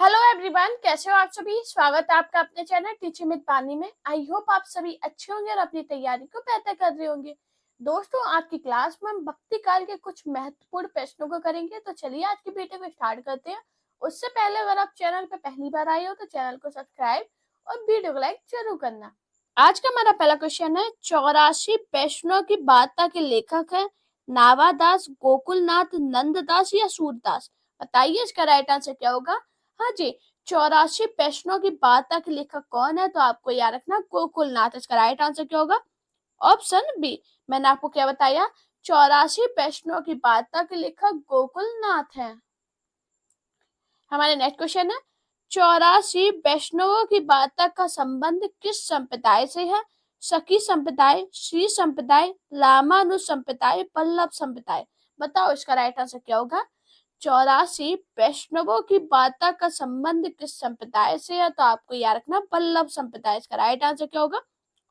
Hello everyone, कैसे हो आप सभी। स्वागत है आपका अपने चैनल टीचिंग विद पानी में। आई होप आप सभी अच्छे होंगे और अपनी तैयारी को बेहतर कर रहे होंगे। दोस्तों, आज की क्लास में हम भक्ति काल के कुछ महत्वपूर्ण प्रश्नों को करेंगे। तो चलिए आज की वीडियो को स्टार्ट करते हैं। उससे पहले अगर आप चैनल पर पहली बार आए हो तो चैनल को सब्सक्राइब और वीडियो को लाइक जरूर करना। आज का हमारा पहला क्वेश्चन है, 84 प्रश्नों की वार्ता के लेखक है नावादास, गोकुलनाथ, नंददास या सूरदास। बताइए इसका राइट आंसर क्या होगा। हाँ जी, 84 प्रश्नों की वार्ता के लेखक कौन है। तो आपको याद रखना गोकुलनाथ। इसका राइट आंसर क्या होगा। Option B. मैंने आपको क्या बताया, 84 प्रश्नों की वार्ता के लेखक गोकुलनाथ है। हमारे नेक्स्ट क्वेश्चन है, 84 वैष्णवों की वार्ता का संबंध किस संप्रदाय से है। सखी संप्रदाय, श्री संप्रदाय, रामानुज संप्रदाय, वल्लभ संप्रदाय। बताओ इसका राइट आंसर क्या होगा। 84 वैष्णवों की वार्ता का संबंध किस संप्रदाय से है। तो आपको याद रखना वल्लभ संप्रदाय। इसका राइट आंसर क्या होगा।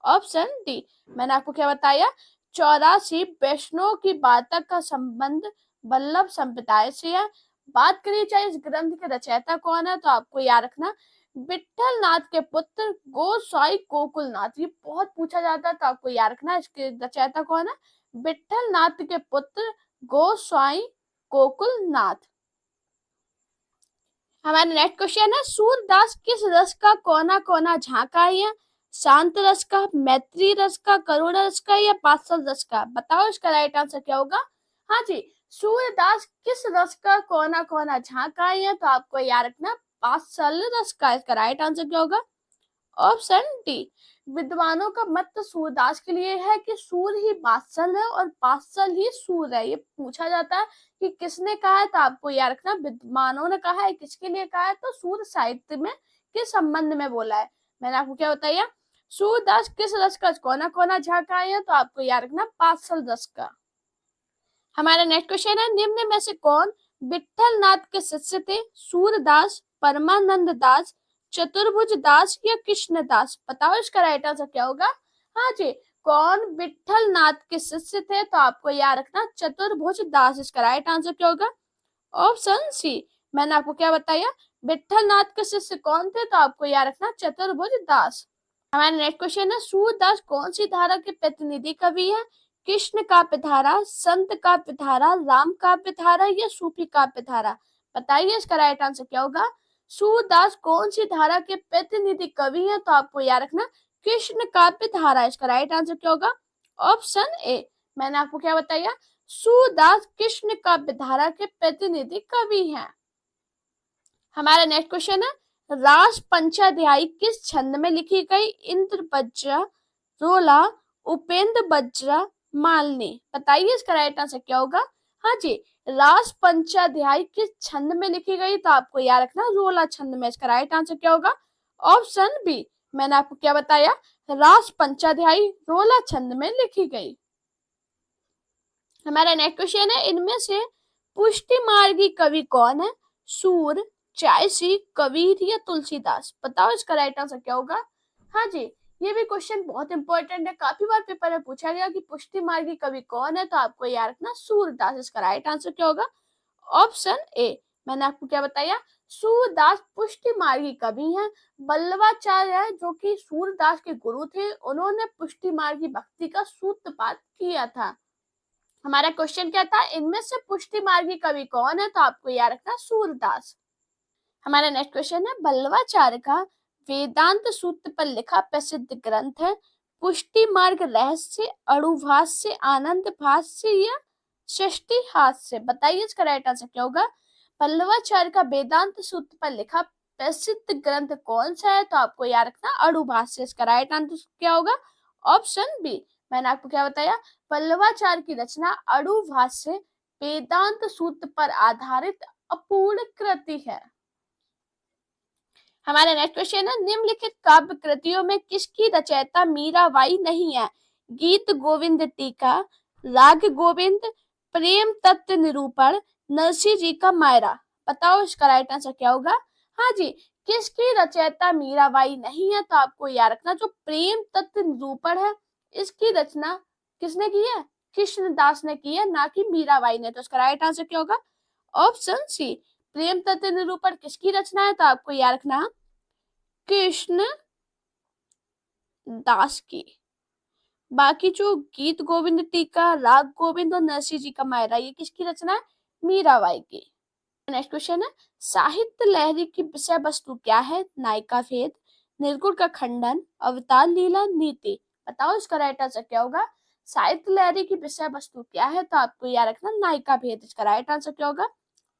Option D. मैंने आपको क्या बताया, 84 वैष्णवों की वार्ता का संबंध वल्लभ संप्रदाय से है। बात करिए चाहे इस ग्रंथ के रचयिता कौन है। तो आपको याद रखना विठल नाथ के पुत्र गोसाई गोकुलनाथ। ये बहुत पूछा जाता है, तो आपको याद रखना इसके रचयिता कौन है। विठल नाथ के पुत्र गोसाई गोकुलनाथ। हमारा नेक्स्ट क्वेश्चन है, सूरदास किस रस का कोना कोना झांका है। शांत रस का, मैत्री रस का, करुण रस का या पार्षद रस का। बताओ इसका राइट आंसर क्या होगा। हाँ जी, सूरदास किस रस का कोना कोना झांका है। तो आपको याद रखना पार्षद रस का। इसका राइट आंसर क्या होगा। Option D. विद्वानों का मत सूरदास के लिए है कि सूर ही वात्सल है और वात्सल ही सूर है। ये पूछा जाता है कि किसने कहा है। तो आपको याद रखना विद्वानों ने कहा है। किसके लिए कहा है, तो सूर साहित्य में के संबंध में बोला है। मैंने आपको क्या बताया, सूरदास किस रस का कोना कोना झांका है। तो आपको याद रखना पार्षद रस का। हमारा नेक्स्ट क्वेश्चन है, निम्न में से कौन विठल नाथ के शिष्य थे। सूरदास, परमानंद दास, चतुर्भुज दास या कृष्ण दास। बताओ इसका राइट आंसर क्या होगा। हाँ जी, कौन विठल नाथ के शिष्य थे। तो आपको याद रखना चतुर्भुज दास। इसका राइट आंसर क्या होगा। Option C. मैंने आपको क्या बताया, विठल नाथ के शिष्य कौन थे। तो आपको याद रखना चतुर्भुज दास। हमारा नेक्स्ट क्वेश्चन है, सूरदास कौन सी धारा के प्रतिनिधि कवि है। कृष्ण काव्य धारा, संत काव्य धारा, राम काव्य धारा या सूफी काव्य धारा। बताइए इसका राइट आंसर क्या होगा। सूरदास कौन सी धारा के प्रतिनिधि कवि हैं। तो आपको याद रखना कृष्ण काव्य धारा। इसका राइट आंसर क्या होगा। Option A. मैंने आपको क्या बताया, सूरदास कृष्ण काव्य धारा के प्रतिनिधि कवि हैं। हमारा नेक्स्ट क्वेश्चन है, रास पंचाध्यायी किस छंद में लिखी गई। इंद्र वज्र, रोला, उपेंद्र वज्र, मालनी। बताइए इसका राइट आंसर क्या होगा। हाँ जी, रास पंचाध्यायी किस छंद में लिखी गई। तो आपको याद रखना रोला छंद में। इसका राइट आंसर क्या होगा। Option B. मैंने आपको क्या बताया, रास पंचाध्यायी रोला छंद में लिखी गई। हमारा नेक्स्ट क्वेश्चन है, इनमें से पुष्टि मार्गी कवि कौन है। सूर, चायसी, कबीर या तुलसीदास। बताओ इसका राइट आंसर क्या होगा। हाँ जी, ये भी क्वेश्चन बहुत इंपॉर्टेंट है। काफी बार पेपर में पूछा गया कि पुष्टि मार्गी कवि कौन है। तो आपको याद रखना सूरदास। इसका राइट आंसर क्या होगा। Option A. मैंने आपको क्या बताया, सूरदास पुष्टि मार्गी कवि हैं। वल्लभाचार्य है जो कि सूरदास के गुरु थे, उन्होंने पुष्टि मार्गी भक्ति का सूत्रपात किया था। हमारा क्वेश्चन क्या था, इनमें से पुष्टि मार्गी कवि कौन है। तो आपको याद रखना सूरदास। हमारा नेक्स्ट क्वेश्चन है, वल्लभाचार्य का वेदांत सूत्र पर लिखा प्रसिद्ध ग्रंथ है। पुष्टि मार्ग रहस्य, अणुभाष्य, आनंद भाष्य या षष्ठी हास्य। बताइए इसका राइट आंसर क्या होगा। वल्लभाचार्य का वेदांत सूत्र पर लिखा प्रसिद्ध ग्रंथ कौन सा है। तो आपको याद रखना अणुभाष्य। इसका राइट आंसर क्या होगा। Option B. मैंने आपको क्या बताया, वल्लभाचार्य की रचना अणुभाष्य वेदांत सूत्र पर आधारित अपूर्ण कृति है। हमारा नेक्स्ट क्वेश्चन है, निम्नलिखित काव्य कृतियों में किसकी रचयिता मीराबाई नहीं है। गीत गोविंद टीका, राग गोविंद, प्रेम तत्व निरूपण, नरसिंह जी का मायरा। बताओ इसका राइट आंसर क्या होगा। हाँ जी, किसकी रचयिता मीराबाई नहीं है। तो आपको याद रखना जो प्रेम तत्व निरूपण है, इसकी रचना किसने की है, कृष्णदास ने की है, ना कि मीराबाई ने। तो इसका राइट आंसर क्या होगा। ऑप्शन सी। प्रेम तत्व निरूपण किसकी रचना है? तो आपको याद रखना कृष्ण दास की। बाकी जो गीत गोविंद टीका, राग गोविंद और नरसिंह जी का मायरा, ये किसकी रचना है? मीराबाई की। नेक्स्ट क्वेश्चन है, साहित्य लहरी की विषय वस्तु क्या है? नायिका भेद, निर्गुण का खंडन, अवतार लीला, नीति। बताओ इसका राइट आंसर क्या होगा? साहित्य लहरी की विषय वस्तु क्या है? तो आपको याद रखना नायिका भेद। इसका राइट आंसर क्या होगा?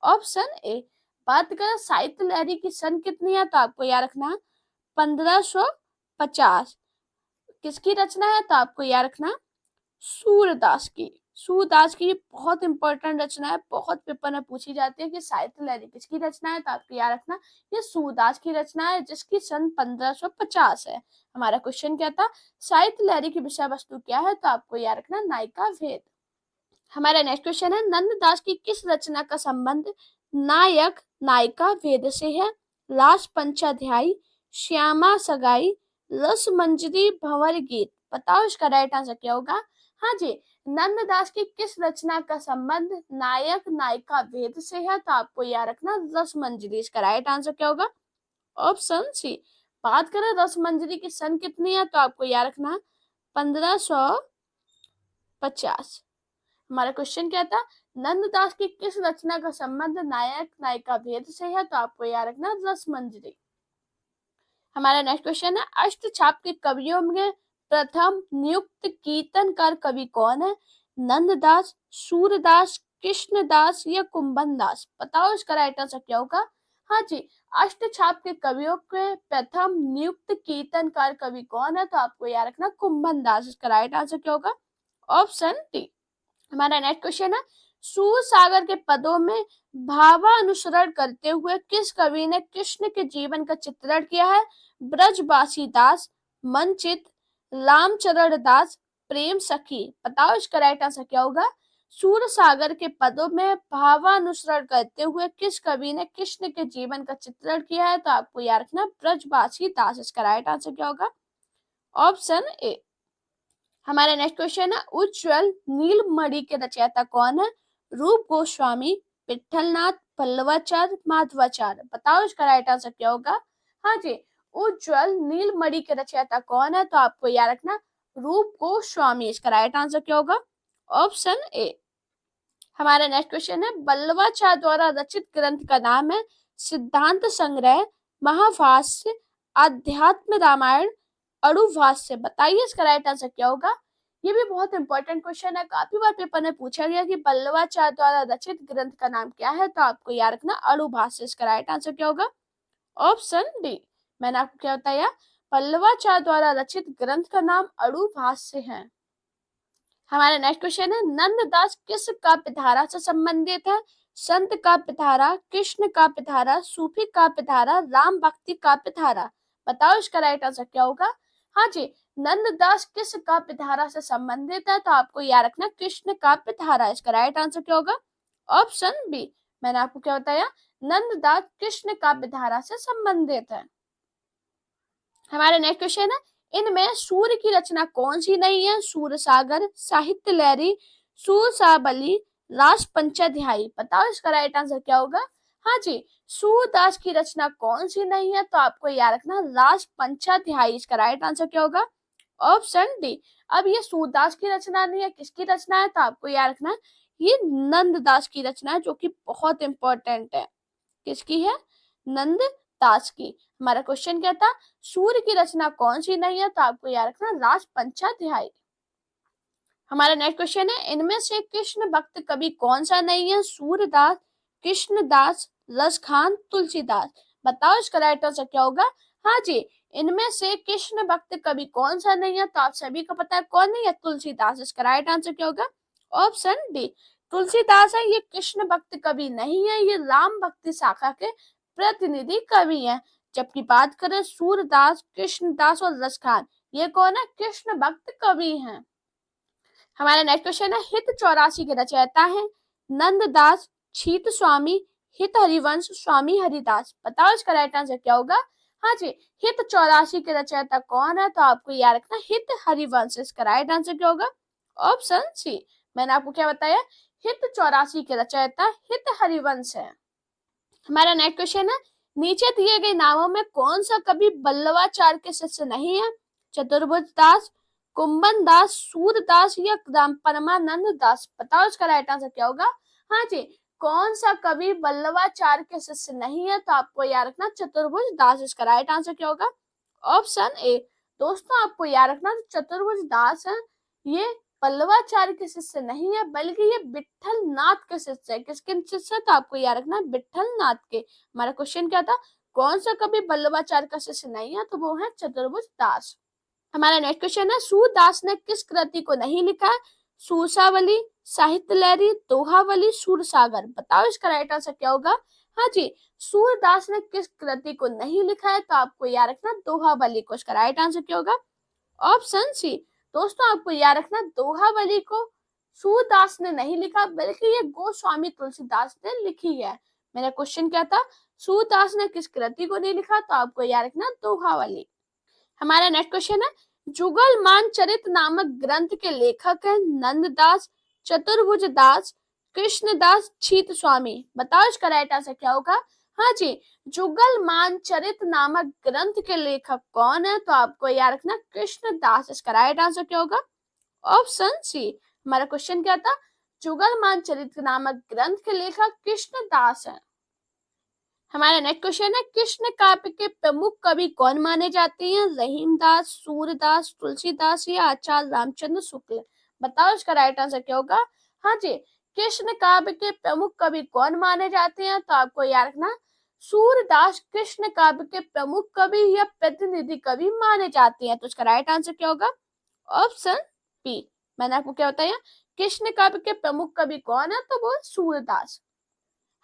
Option A. बात करें साहित्य लहरी की सन कितनी है? तो आपको याद रखना 1550। किसकी रचना है? तो आपको याद रखना सूरदास की। सूरदास की बहुत इंपॉर्टेंट रचना है, बहुत पेपर में पूछी जाती है कि साहित्य लहरी किसकी रचना है? तो आपको याद रखना ये सूरदास की रचना है, जिसकी सन 1550 है। हमारा क्वेश्चन क्या था? साहित्य लहरी की विषय वस्तु क्या है? तो आपको याद रखना नायिका भेद। हमारा नेक्स्ट क्वेश्चन है, नंददास की किस रचना का संबंध नायक नायिका भेद से है? लाश पंचाध्यायी, श्यामा सगाई, रस मंजरी, भंवर गीत। बताओ इसका राइट आंसर क्या होगा? हाँ जी, नंददास की किस रचना का संबंध नायक नायिका भेद से है? तो आपको याद रखना रस मंजरी। इसका राइट आंसर क्या होगा? Option C. बात करें रस मंजरी की सन कितनी है? तो आपको याद रखना 1550। हमारा क्वेश्चन क्या था? नंददास की किस रचना का संबंध नायक नायिका भेद से है? तो आपको याद रखना रस मंजरी। हमारा नेक्स्ट क्वेश्चन है, अष्टछाप के कवियों में प्रथम नियुक्त कीर्तनकार कवि कौन है? नंददास, सूरदास, कृष्णदास या कुंभन दास। बताओ इसका राइट आंसर क्या होगा? हाँ जी, अष्टछाप के कवियों के प्रथम नियुक्त कीर्तनकार कवि कौन है? तो आपको याद रखना कुंभन दास। इसका राइट आंसर क्या होगा? Option D. हमारा नेक्स्ट क्वेश्चन है, सूर सागर के पदों में भावानुसरण करते हुए किस कवि ने कृष्ण के जीवन का चित्रण किया है? ब्रजबासी दास, मनचित, रामचरण दास, प्रेम सखी। बताओ इसका राइट आंसर क्या होगा? सूर सागर के पदों में भावानुसरण करते हुए किस कवि ने कृष्ण के जीवन का चित्रण किया है? तो आपको याद रखना ब्रजबासी दास। इसका राइट आंसर क्या होगा? Option A. हमारा नेक्स्ट क्वेश्चन है, उज्ज्वल नीलमणि के रचयिता कौन है? रूप गोस्वामी, विठलनाथ, पल्लवाचार्य, माधवाचार्य। बताओ इसका राइट आंसर क्या होगा? हाँ जी, उज्ज्वल नीलमणि के रचयिता कौन है? तो आपको याद रखना रूप गोस्वामी। इसका राइट आंसर क्या होगा? Option A. हमारा नेक्स्ट क्वेश्चन है, बल्लवाचार्य द्वारा रचित ग्रंथ का नाम है सिद्धांत संग्रह, महाभाष्य, अध्यात्म रामायण, अणुभाष्य। बताइए इसका राइट आंसर क्या होगा? ये भी बहुत इंपॉर्टेंट क्वेश्चन है, काफी बार पेपर में पूछा गया कि बल्लवाचार्य द्वारा रचित ग्रंथ का नाम क्या है? तो आपको याद रखना अणुभाष्य। इसका राइट आंसर क्या होगा? Option D. मैंने आपको क्या बताया? बल्लवाचार्य द्वारा रचित ग्रंथ का नाम अणुभाष्य है। हमारा नेक्स्ट क्वेश्चन है, नंददास किस काव्य धारा से संबंधित है? संत काव्य धारा, कृष्ण काव्य धारा, सूफी काव्य धारा, राम भक्ति काव्य धारा। बताओ इसका राइट आंसर क्या होगा? हाँ जी, नंददास किस काव्य धारा से संबंधित है? तो आपको याद रखना कृष्ण काव्य धारा। इसका राइट आंसर क्या होगा? Option B. मैंने आपको क्या बताया? नंददास कृष्ण काव्य धारा से संबंधित है। हमारा नेक्स्ट क्वेश्चन है, इनमें सूर्य की रचना कौन सी नहीं है? सूर सागर, साहित्य लहरी, सूरसावली, रास पंचाध्यायी। बताओ इसका राइट आंसर क्या होगा? हाँ जी, सूरदास की रचना कौन सी नहीं है? तो आपको याद रखना रास पंचाध्यायी। इसका राइट आंसर क्या होगा? Option D. अब ये सूरदास की रचना नहीं है, किसकी रचना है? तो आपको याद रखना ये नंददास की रचना है, जो कि बहुत इंपॉर्टेंट है। किसकी है? नंददास की। हमारा क्वेश्चन क्या था? सूर्य की रचना कौन सी नहीं है? तो आपको याद रखना रास पंचाध्यायी। हमारा नेक्स्ट क्वेश्चन है, इनमें से कृष्ण भक्त कवि कौन सा नहीं है? सूरदास, कृष्णदास, रसखान, तुलसीदास। बताओ इसका राइट आंसर क्या होगा? हाँ जी, इनमें से कृष्ण भक्त कवि कौन सा नहीं है? तो आप सभी को पता है कौन नहीं है? तुलसीदास। इसका राइट आंसर क्या होगा? Option D. तुलसीदास है, ये कृष्ण भक्त कवि नहीं है, ये राम भक्ति शाखा के प्रतिनिधि कवि हैं। जबकि बात करें सूरदास, कृष्णदास और रसखान, ये कौन है? कृष्ण भक्त कवि हैं। हमारा नेक्स्ट क्वेश्चन है, हित 84 के रचयिता है नंददास, छीत स्वामी, हित हरिवंश, स्वामी हरिदास। बताओ इसका राइट आंसर क्या होगा? हाँ जी, हित 84 के रचयिता कौन है? तो आपको याद रखना हित हरिवंश। इसका राइट आंसर क्या होगा? Option C. मैंने आपको क्या बताया? हित 84 के रचयिता हित हरिवंश है। हमारा नेक्स्ट क्वेश्चन है, नीचे दिए गए नामों में कौन सा कवि बल्लवाचार्य के शिष्य नहीं है? चतुर्भुज दास, कुंभन दास, सूरदास या परमानंद दास? बताओ इसका राइट आंसर क्या होगा? हाँ जी, कौन सा कवि बल्लवाचार्य के शिष्य नहीं है? तो आपको याद रखना चतुर्भुज दास। इसका राइट आंसर क्या होगा? Option A. दोस्तों आपको याद रखना चतुर्भुज दास है, ये पल्लवाचार्य के शिष्य नहीं है, बल्कि ये विट्ठल नाथ के शिष्य है। किसके शिष्य है? तो आपको याद रखना विट्ठल नाथ के। हमारा क्वेश्चन क्या था? कौन सा कवि बल्लवाचार्य का शिष्य नहीं है? तो वो है चतुर्भुज दास। हमारा नेक्स्ट क्वेश्चन है, सूरदास ने किस कृति को नहीं लिखा है? सूरसावली, साहित्य लहरी, दोहावली, सूरसागर? बताओ इसका राइट आंसर क्या होगा? हाँ जी, सूरदास ने किस कृति को नहीं लिखा है? तो आपको याद रखना दोहावली को। इसका राइट आंसर क्या होगा? Option C. दोस्तों आपको याद रखना दोहावली को सूरदास ने नहीं लिखा, बल्कि ये गोस्वामी तुलसीदास ने लिखी है। मेरा क्वेश्चन क्या था? सूरदास ने किस कृति को नहीं लिखा? तो आपको याद रखना दोहावली। हमारा नेक्स्ट क्वेश्चन है, जुगलमान चरित नामक ग्रंथ के लेखक है नंददास, चतुर्भुज दास, कृष्णदास, छीत स्वामी? बताओ इसका राइट आंसर क्या होगा? हाँ जी, जुगलमान चरित नामक ग्रंथ के लेखक कौन है? तो आपको याद रखना कृष्णदास। इसका राइट आंसर क्या होगा? Option C. हमारा क्वेश्चन क्या था? जुगलमान चरित नामक ग्रंथ के लेखक कृष्णदास है। हमारा नेक्स्ट क्वेश्चन है, कृष्ण काव्य के प्रमुख कवि कौन माने जाते हैं? रहीमदास, सूरदास, तुलसीदास या आचार्य रामचंद्र शुक्ल? बताओ इसका राइट आंसर क्या होगा? हाँ जी, कृष्ण काव्य के प्रमुख कवि कौन माने जाते हैं? तो आपको याद रखना सूरदास कृष्ण काव्य के प्रमुख कवि या प्रतिनिधि कवि माने जाते हैं। तो इसका राइट आंसर क्या होगा? Option B. मैंने आपको क्या बताया? कृष्ण काव्य के प्रमुख कवि कौन है? तो वो सूरदास।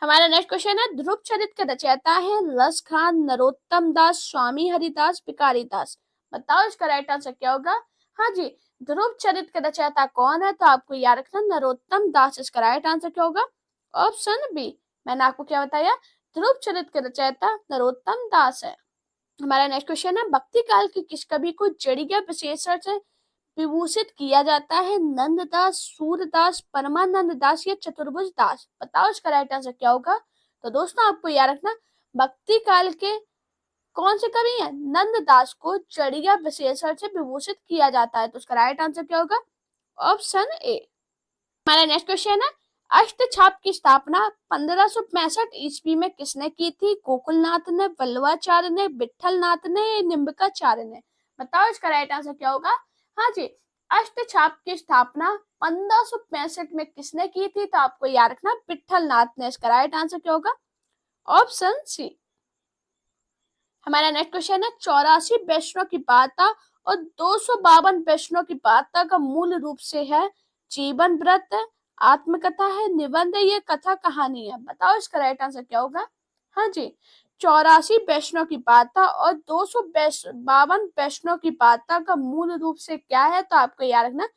हमारा नेक्स्ट क्वेश्चन है, ध्रुव चरित के रचयिता है रस खान, नरोत्तम दास, स्वामी हरिदास, भिखारी दास? बताओ इसका राइट आंसर क्या होगा? हाँ जी, ध्रुव चरित के रचयिता कौन है? तो आपको याद रखना नरोत्तम दास। इसका राइट आंसर क्या होगा? Option B. मैंने आपको क्या बताया? ध्रुव चरित के रचयिता नरोत्तम दास है। हमारा नेक्स्ट क्वेश्चन है, भक्ति काल के किस कवि को जड़िया विशेषण से विभूषित किया जाता है? नंददास, सूरदास, परमानंद दास या चतुर्भुज दास? बताओ इसका राइट आंसर क्या होगा? तो दोस्तों आपको याद रखना भक्ति काल के कौन से कवि हैं? नंददास को जड़िया विशेषण से विभूषित किया जाता है। तो उसका राइट आंसर क्या होगा? Option A. हमारा नेक्स्ट क्वेश्चन है, अष्टछाप की स्थापना 1565 ईस्वी में किसने की थी? गोकुलनाथ ने, वल्लभाचार्य ने, विट्ठलनाथ ने, निम्बकाचार्य ने? बताओ इसका राइट आंसर क्या होगा? हाँ जी, अष्टछाप की स्थापना 1565 में किसने की थी? तो आपको याद रखना विट्ठलनाथ ने। इसका राइट आंसर क्या होगा? Option C. हमारा नेक्स्ट क्वेश्चन है, 84 वैष्णव की वार्ता और 252 वैष्णव की वार्ता का मूल रूप से है जीवन व्रत, आत्मकथा है, निबंध है, ये कथा कहानी है? बताओ इसका राइट आंसर क्या होगा? हाँ जी, 84 वैष्णव की वार्ता और 252 वैष्णव की वार्ता का मूल रूप से क्या है? तो आपको याद रखना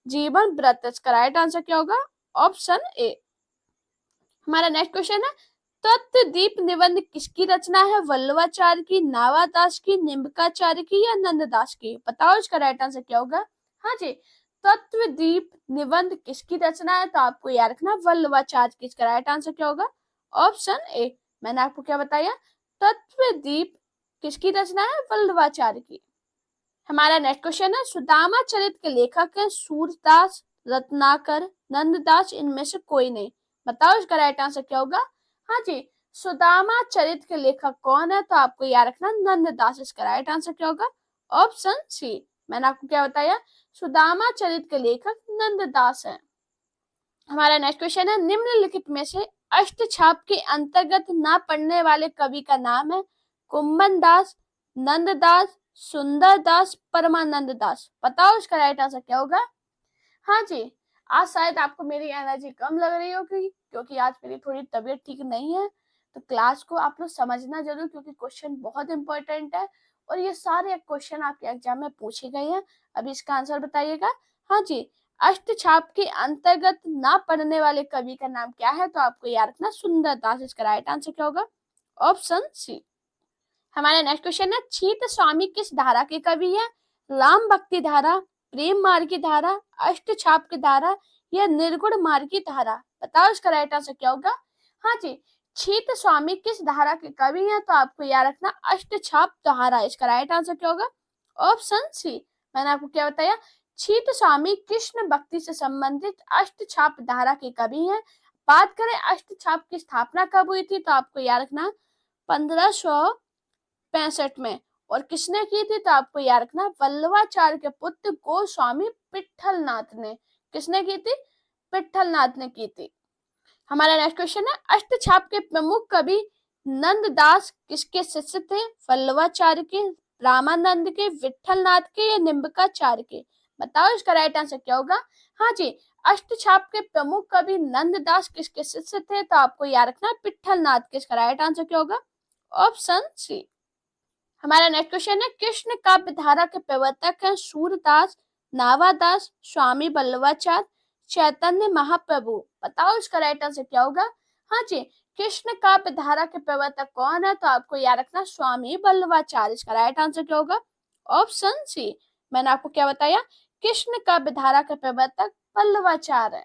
जीवन व्रत। इसका राइट आंसर क्या होगा? Option A. हमारा नेक्स्ट क्वेश्चन है, तत्वदीप निबंध किसकी रचना है? वल्लभाचार्य की, नावादास की, निम्बकाचार्य की या नंददास की? बताओ इसका राइट आंसर क्या होगा? हाँ जी, तत्वदीप निबंध किसकी रचना है? तो आपको याद रखना वल्लभाचार्य की। इसका राइट आंसर क्या होगा? Option A. मैंने आपको क्या बताया? तत्वदीप किसकी रचना है? वल्लभाचार्य की। हमारा नेक्स्ट क्वेश्चन है, सुदामा चरित के लेखक है सूरदास, रत्नाकर, नंददास, इनमें से कोई नहीं? बताओ इसका राइट आंसर क्या होगा? हाँ जी, सुदामा चरित के लेखक कौन है? तो आपको याद रखना नंददास। इसका राइट आंसर क्या होगा? Option C. मैंने आपको क्या बताया? सुदामा चरित के लेखक नंददास है। हमारा नेक्स्ट क्वेश्चन है, निम्नलिखित में से अष्टछाप के अंतर्गत ना पढ़ने वाले कवि का नाम है? कुंभन दास, नंददास, सुंदर दास, परमानंद दास? बताओ इसका राइट आंसर क्या होगा? हाँ जी, आज शायद आपको मेरी एनर्जी कम लग रही होगी, क्योंकि आज मेरी थोड़ी तबीयत ठीक नहीं है। तो क्लास को आप लोग समझना जरूर, क्योंकि क्वेश्चन बहुत इंपॉर्टेंट है और ये सारे क्वेश्चन आपके एग्जाम में पूछे गए हैं। अभी इसका आंसर बताइएगा। हाँ जी, अष्टछाप के अंतर्गत ना पढ़ने वाले कवि का नाम क्या है? तो आपको याद रखना सुंदर दास। इसका राइट आंसर क्या होगा? Option C. हमारा नेक्स्ट क्वेश्चन है, छीत स्वामी किस धारा के कवि है? राम भक्ति धारा, प्रेम मार्ग की धारा, अष्टछाप की धारा या निर्गुण मार्ग की धारा? बताओ इसका राइट आंसर क्या होगा? हाँ जी, छीत स्वामी किस धारा के कवि हैं? तो आपको याद रखना अष्टछाप धारा। इसका राइट आंसर क्या होगा? Option C. मैंने आपको क्या बताया? छीत स्वामी कृष्ण भक्ति से संबंधित अष्टछाप धारा के कवि हैं। बात करें अष्टछाप की स्थापना कब हुई थी? तो आपको याद रखना 1565 में। और किसने की थी? तो आपको याद रखना वल्लभाचार्य के पुत्र गोस्वामी पिट्ठलनाथ ने। किसने की थी? पिट्ठलनाथ ने की थी। हमारा नेक्स्ट क्वेश्चन है, अष्टछाप के प्रमुख कवि नंददास किसके शिष्य थे? वल्लभाचार्य के, रामानंद के, विठलनाथ के या निम्बकाचार्य के? बताओ इसका राइट आंसर क्या होगा? हाँ जी, अष्टछाप के प्रमुख कवि नंददास किसके शिष्य थे? तो आपको याद रखना है पिट्ठलनाथ के। इसका राइट आंसर क्या होगा? Option C. हमारा नेक्स्ट क्वेश्चन है, कृष्ण काव्य धारा के प्रवर्तक हैं सूरदास, नावादास, स्वामी वल्लभाचार्य, चैतन्य महाप्रभु? बताओ इसका राइट आंसर क्या होगा? हाँ जी, कृष्ण काव्य धारा के प्रवर्तक कौन है? तो आपको याद रखना स्वामी वल्लभाचार्य। इसका राइट आंसर क्या होगा? Option C. मैंने आपको क्या बताया? कृष्ण काव्य धारा के प्रवर्तक वल्लभाचार्य है।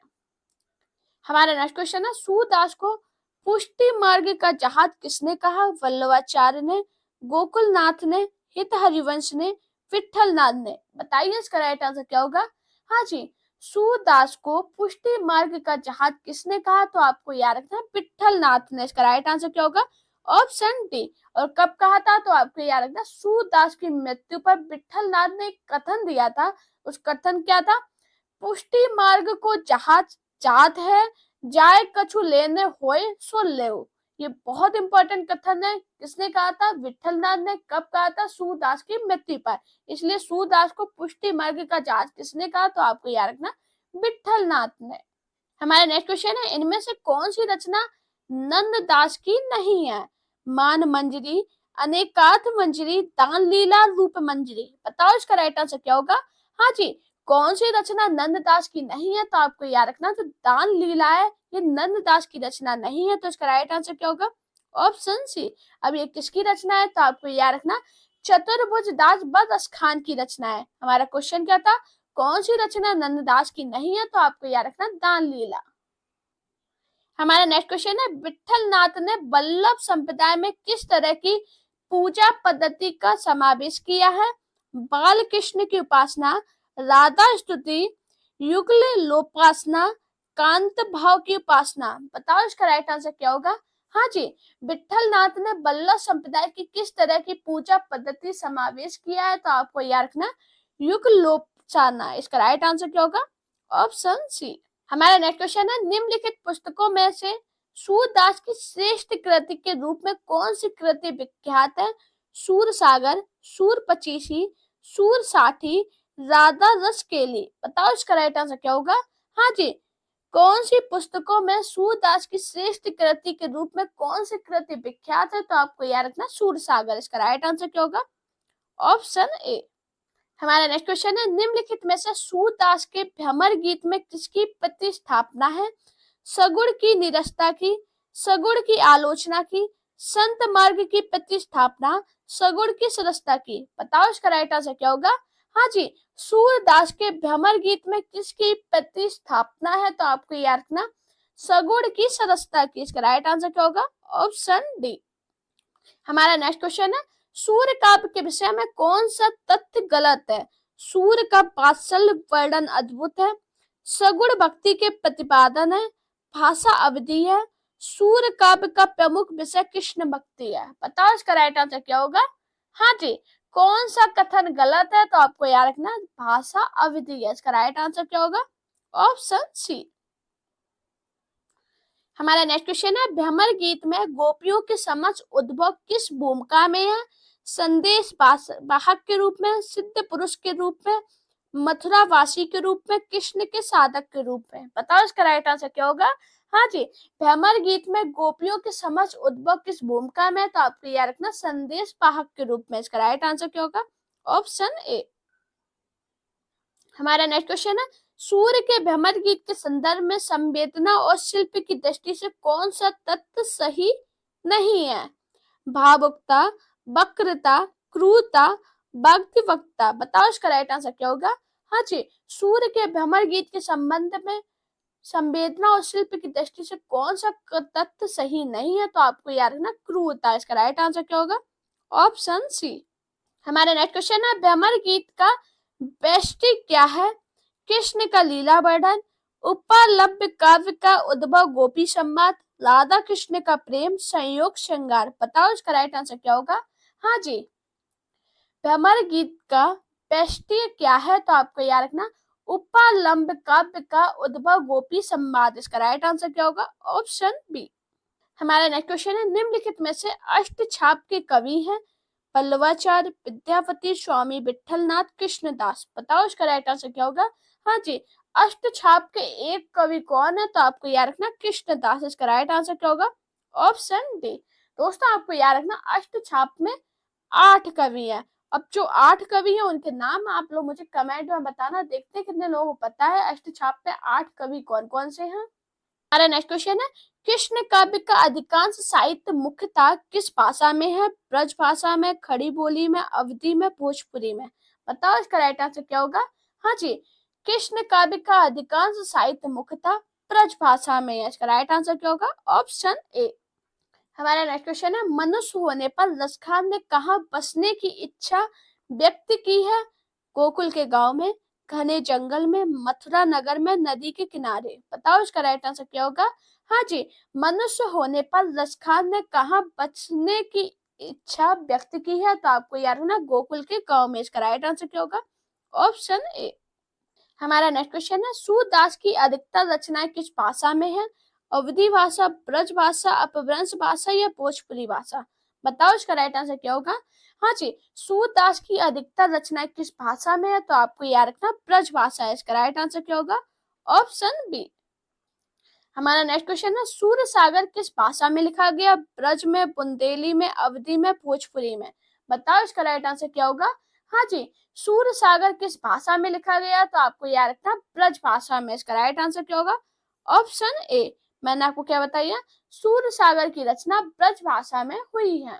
हमारा नेक्स्ट क्वेश्चन है, सूरदास को पुष्टि मार्ग का जहाज किसने कहा? वल्लभाचार्य ने, गोकुलनाथ ने, हित हरिवंश ने, विठलनाथ ने? बताइए इसका राइट आंसर क्या होगा? हाँ जी, सूरदास को पुष्टि मार्ग का जहाज किसने कहा? तो आपको याद रखना है विठलनाथ ने। इसका राइट आंसर क्या होगा? Option D. और कब कहा था? तो आपको याद रखना सूरदास की मृत्यु पर विठलनाथ ने एक कथन दिया था। उस कथन क्या था? पुष्टि मार्ग को जहाज जात है, जाए कछु लेने होए सो लेओ। ये बहुत इंपॉर्टेंट कथन है। किसने कहा था? विठलनाथ ने। कब कहा था? सूरदास की मृत्यु पर। इसलिए सूरदास को पुष्टि मार्ग का जहाज किसने कहा? तो आपको याद रखना विठलनाथ ने। हमारा नेक्स्ट क्वेश्चन है, इनमें से कौन सी रचना नंददास की नहीं है? मान मंजरी, अनेकार्थ मंजरी, दान लीला, रूप मंजरी? बताओ इसका राइट आंसर क्या होगा? हाँ जी, कौन सी रचना नंददास की नहीं है? तो आपको याद रखना जो दान लीला है ये नंददास की रचना नहीं है। तो इसका राइट आंसर क्या होगा? Option C. अब ये किसकी रचना है? तो आपको याद रखना चतुर्भुज दास बदस खान की रचना है। हमारा क्वेश्चन क्या था? कौन सी रचना नंददास की नहीं है? तो आपको याद रखना दान लीला। हमारा नेक्स्ट क्वेश्चन है, विठलनाथ ने वल्लभ संप्रदाय में किस तरह की पूजा पद्धति का समावेश किया है? बाल कृष्ण की उपासना, राधा स्तुति, युगल लोपासना, कांत भाव की उपासना? बताओ इसका राइट आंसर क्या होगा? हाँ जी, विठलनाथ ने वल्लभ संप्रदाय की किस तरह की पूजा पद्धति समावेश किया है? तो आपको याद रखना युगल लोपासना। इसका राइट आंसर क्या होगा? Option C. हमारा नेक्स्ट क्वेश्चन है, निम्नलिखित पुस्तकों में से सूरदास की श्रेष्ठ कृति के रूप में कौन सी कृति विख्यात है? सूर सागर, सूर पचीसी, सूर साठी, राधा रस केली? बताओ इसका राइट आंसर क्या होगा? हाँ जी, कौन सी पुस्तकों में सूरदास की श्रेष्ठ कृति के रूप में कौन सी कृति विख्यात है? तो आपको याद रखना सूर सागर। इसका राइट आंसर क्या होगा? Option A. हमारा नेक्स्ट क्वेश्चन है, निम्नलिखित में से सूरदास के भ्रमर गीत में किसकी प्रतिस्थापना है? सगुण की निरस्ता की, सगुण की आलोचना की, संत मार्ग की प्रतिस्थापना, सगुण की सरसता की? बताओ इसका राइट आंसर क्या होगा? हाँ जी, सूरदास के भ्रमर गीत में किसकी प्रतिस्थापना है? तो आपको याद रखना सगुण की सरसता की। इसका राइट आंसर क्या होगा? Option D. हमारा नेक्स्ट क्वेश्चन है, सूर्य काव्य के विषय में कौन सा तथ्य गलत है? सूर्य का वात्सल्य वर्णन अद्भुत है, सगुण भक्ति के प्रतिपादन है, भाषा अवधि है, सूर्य काव्य का प्रमुख विषय कृष्ण भक्ति है? बताओ इसका राइट आंसर क्या होगा? हाँ जी, कौन सा कथन गलत है? तो आपको याद रखना भाषा अवधि है। इसका राइट आंसर क्या होगा? Option C. हमारा नेक्स्ट क्वेश्चन है, भ्रमर गीत में गोपियों के समक्ष उद्भव किस भूमिका में है? संदेश वाहक के रूप में, सिद्ध पुरुष के रूप में, मथुरा वासी के रूप में, कृष्ण के साधक के रूप में? बताओ इसका राइट आंसर क्या होगा? हाँ जी, भ्रमर गीत में गोपियों के समक्ष उद्भव किस भूमिका में? तो आपको याद रखना संदेश वाहक के रूप में। इसका राइट आंसर क्या होगा? Option A. हमारा नेक्स्ट क्वेश्चन है, सूर्य के भ्रमर गीत के संदर्भ में संवेदना और शिल्प की दृष्टि से कौन सा तत्व सही नहीं है? भावुकता, वक्रता, क्रूरता, भक्तिवक्ता? बताओ इसका राइट आंसर क्या होगा? हाँ जी, सूर्य के भ्रमर गीत के संबंध में संवेदना और शिल्प की दृष्टि से कौन सा तथ्य सही नहीं है, तो आपको याद रखना क्रूरता। इसका राइट आंसर क्या होगा? Option C. हमारा नेक्स्ट क्वेश्चन है, भ्रमर गीत का बेष्टी क्या है? कृष्ण का लीला वर्णन, उपलब्ध काव्य का उद्भव, गोपी संवाद, राधा कृष्ण का प्रेम, संयोग श्रृंगार। बताओ इसका राइट आंसर क्या होगा? हाँ जी, भ्रमर गीत का बेष्टी क्या है, तो आपको याद रखना उपलब्ध काव्य का उद्भव, गोपी संवाद। इसका राइट आंसर क्या होगा? Option B. हमारा नेक्स्ट क्वेश्चन है, निम्नलिखित में से अष्टछाप के कवि हैं? पल्लवाचार्य, विद्यापति, स्वामी विठलनाथ, कृष्णदास। बताओ इसका राइट आंसर क्या होगा? हाँ जी, अष्टछाप के एक कवि कौन है, तो आपको याद रखना कृष्णदास। इसका राइट आंसर क्या होगा? Option D. दोस्तों आपको याद रखना अष्टछाप में 8 कवि हैं। अब जो 8 कवि हैं उनके नाम आप लोग मुझे कमेंट में बताना, देखते हैं कितने लोगों को पता है अष्टछाप पे 8 कवि कौन कौन से हैं। हमारा नेक्स्ट क्वेश्चन है, कृष्ण काव्य का अधिकांश साहित्य मुख्यतः किस भाषा में है? ब्रज भाषा में, खड़ी बोली में, अवधी में, भोजपुरी में। बताओ इसका राइट आंसर क्या होगा? हाँ जी, कृष्ण काव्य का अधिकांश साहित्य मुख्यतः ब्रज भाषा में है। इसका राइट आंसर क्या होगा? Option A. हमारा नेक्स्ट क्वेश्चन है, मनुष्य होने पर रसखान ने कहाँ बसने की इच्छा व्यक्त की है? गोकुल के गांव में, घने जंगल में, मथुरा नगर में, नदी के किनारे। बताओ इसका राइट आंसर क्या होगा? हाँ जी, मनुष्य होने पर रसखान ने कहाँ बसने की इच्छा व्यक्त की है, तो आपको याद रखना गोकुल के गांव में। इसका राइट आंसर क्या होगा? Option A. हमारा नेक्स्ट क्वेश्चन है, सूरदास की अधिकतर रचनाएं किस भाषा में है? अवधी भाषा, ब्रज भाषा, अपभ्रंश भाषा या भोजपुरी भाषा। बताओ इसका राइट आंसर क्या होगा? हाँ जी, सूरदास की अधिकतर रचनाएं किस भाषा में है, तो आपको याद रखना ब्रज भाषा है। इसका राइट आंसर क्या होगा? Option B. हमारा नेक्स्ट क्वेश्चन है, सूर्य सागर किस भाषा में लिखा गया? ब्रज में, बुंदेली में, अवधी में, भोजपुरी में। बताओ इसका राइट आंसर क्या होगा? हाँ जी, सूर्य सागर किस भाषा में लिखा गया, तो आपको याद रखना ब्रज भाषा में। इसका राइट आंसर क्या होगा? Option A. मैंने आपको क्या बताया? सूर्य सागर की रचना ब्रज भाषा में हुई है।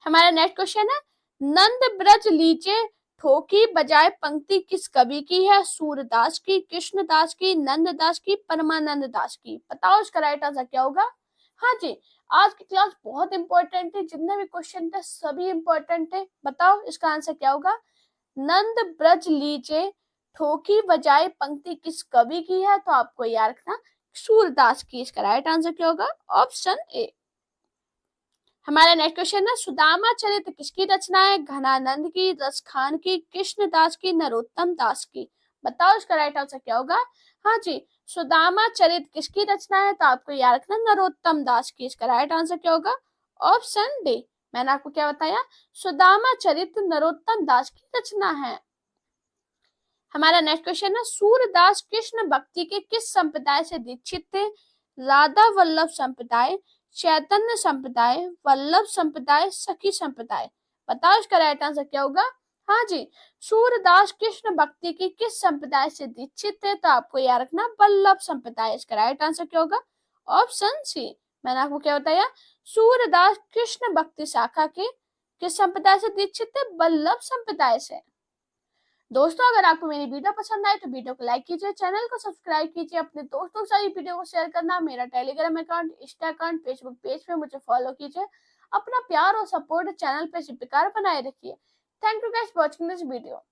हमारा नेक्स्ट क्वेश्चन है, नंद ब्रज लीचे ठोकी बजाय पंक्ति किस कवि की है? सूरदास की, कृष्णदास की, नंददास की, परमानंद दास की। बताओ इसका राइट आंसर क्या होगा? हाँ जी, आज की क्लास बहुत इंपॉर्टेंट है, जितने भी क्वेश्चन थे सभी इंपॉर्टेंट थे। बताओ इसका आंसर क्या होगा? नंद ब्रज लीचे ठोकी बजाय पंक्ति किस कवि की है, तो आपको याद रखना सूरदास की। इसका राइट आंसर क्या होगा? Option A. हमारा नेक्स्ट क्वेश्चन है, सुदामा चरित्र किसकी रचना है? घनानंद की, रसखान की, कृष्णदास की, नरोत्तम दास की। बताओ इसका राइट आंसर क्या होगा? हाँ जी, सुदामा चरित्र किसकी रचना है, तो आपको याद रखना नरोत्तम दास की। इसका राइट आंसर क्या होगा? Option D. मैंने आपको क्या बताया? सुदामा चरित्र नरोत्तम दास की रचना है। हमारा नेक्स्ट क्वेश्चन है, सूरदास कृष्ण भक्ति के किस संप्रदाय से दीक्षित थे? राधा वल्लभ संप्रदाय, चैतन्य संप्रदाय, वल्लभ संप्रदाय, सखी संप्रदाय। बताओ इसका राइट आंसर क्या होगा? हाँ जी, सूरदास कृष्ण भक्ति के किस संप्रदाय से दीक्षित थे, तो आपको याद रखना वल्लभ संप्रदाय। इसका राइट आंसर क्या होगा? Option C. मैंने आपको क्या बताया? सूरदास कृष्ण भक्ति शाखा के किस संप्रदाय से दीक्षित थे? वल्लभ संप्रदाय से। दोस्तों अगर आपको मेरी वीडियो पसंद आए तो वीडियो को लाइक कीजिए, चैनल को सब्सक्राइब कीजिए, अपने दोस्तों के साथ ये वीडियो को शेयर करना, मेरा Telegram account, Insta account, Facebook page पे मुझे फॉलो कीजिए। अपना प्यार और सपोर्ट चैनल पे इसी प्रकार बनाए रखिए। Thank you guys for watching this video.